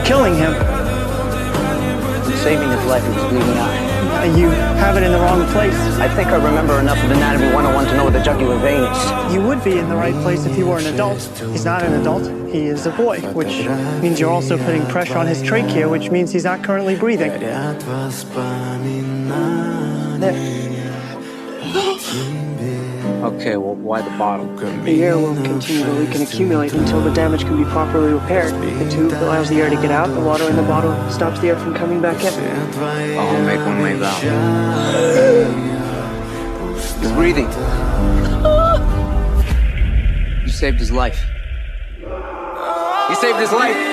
killing him. Saving his life, he was bleeding out. You have it in the wrong place. I think I remember enough of anatomy 101 to know what the jugular vein is. You would be in the right place if you were an adult. He's not an adult, he is a boy, which means you're also putting pressure on his trachea, which means he's not currently breathing. There. Okay, well, why the bottle? The air will continue to leak and accumulate until the damage can be properly repaired. The tube allows the air to get out, the water in the bottle stops the air from coming back in. I'll make one lay down. He's breathing. You saved his life. You saved his life.